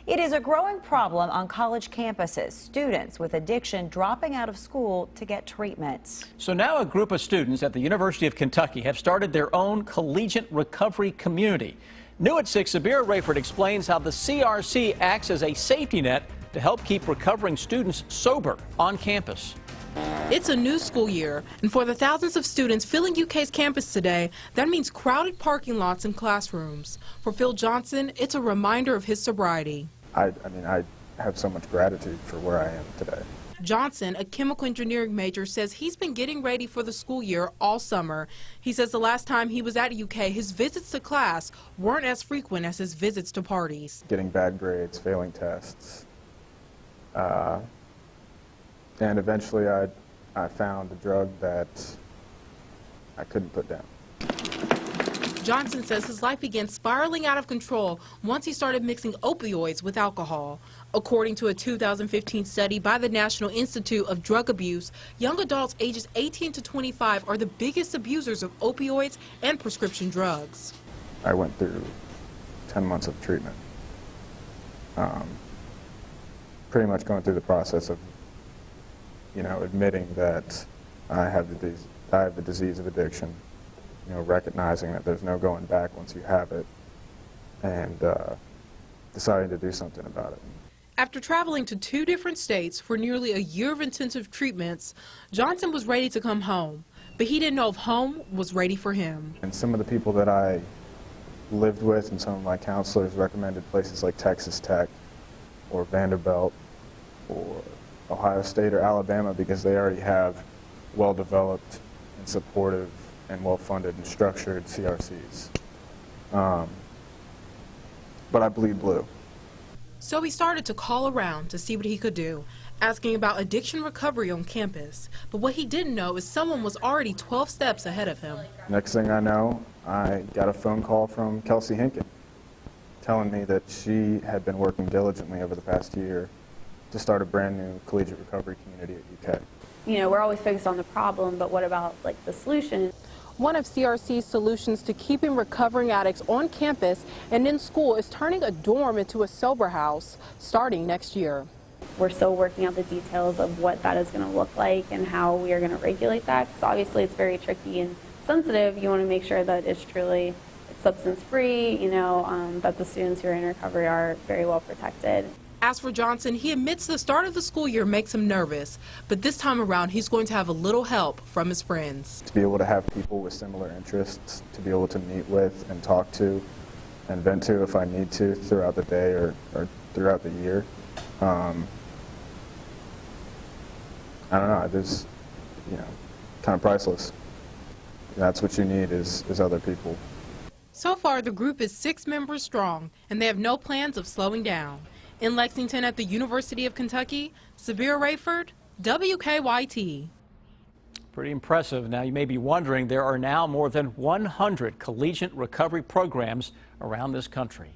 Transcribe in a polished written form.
It is a growing problem on college campuses, students with addiction dropping out of school to get treatments. So now a group of students at the University of Kentucky have started their own collegiate recovery community. New at 6, Sabira Rayford explains how the CRC acts as a safety net to help keep recovering students sober on campus. It's a new school year, and for the thousands of students filling UK's campus today, that means crowded parking lots and classrooms. For Phil Johnson, it's a reminder of his sobriety. I have so much gratitude for where I am today. Johnson, a chemical engineering major, says he's been getting ready for the school year all summer. He says the last time he was at UK, his visits to class weren't as frequent as his visits to parties. Getting bad grades, failing tests, and eventually I found a drug that I couldn't put down. Johnson says his life began spiraling out of control once he started mixing opioids with alcohol. According to a 2015 study by the National Institute of Drug Abuse, young adults ages 18 to 25 are the biggest abusers of opioids and prescription drugs. I went through 10 months of treatment. Pretty much going through the process of, admitting that I have the disease of addiction. Recognizing that there's no going back once you have it, and deciding to do something about it. After traveling to 2 different states for nearly a year of intensive treatments, Johnson was ready to come home, but he didn't know if home was ready for him. And some of the people that I lived with and some of my counselors recommended places like Texas Tech or Vanderbilt or Ohio State or Alabama because they already have well-developed and supportive and well-funded and structured CRCs. But I bleed blue. So he started to call around to see what he could do, asking about addiction recovery on campus. But what he didn't know is someone was already 12 steps ahead of him. Next thing I know, I got a phone call from Kelsey Hinken telling me that she had been working diligently over the past year to start a brand new collegiate recovery community at UK. We're always focused on the problem, but what about the solution? One of CRC's solutions to keeping recovering addicts on campus and in school is turning a dorm into a sober house starting next year. We're still working out the details of what that is going to look like and how we are going to regulate that, because obviously it's very tricky and sensitive. You want to make sure that it's truly substance-free, that the students who are in recovery are very well protected. As for Johnson, he admits the start of the school year makes him nervous, but this time around he's going to have a little help from his friends. To be able to have people with similar interests, to be able to meet with and talk to and vent to if I need to throughout the day or throughout the year. I don't know, there's, kind of priceless. That's what you need is other people. So far the group is 6 members strong and they have no plans of slowing down. In Lexington at the University of Kentucky, Sabira Rayford, WKYT. Pretty impressive. Now, you may be wondering, there are now more than 100 collegiate recovery programs around this country.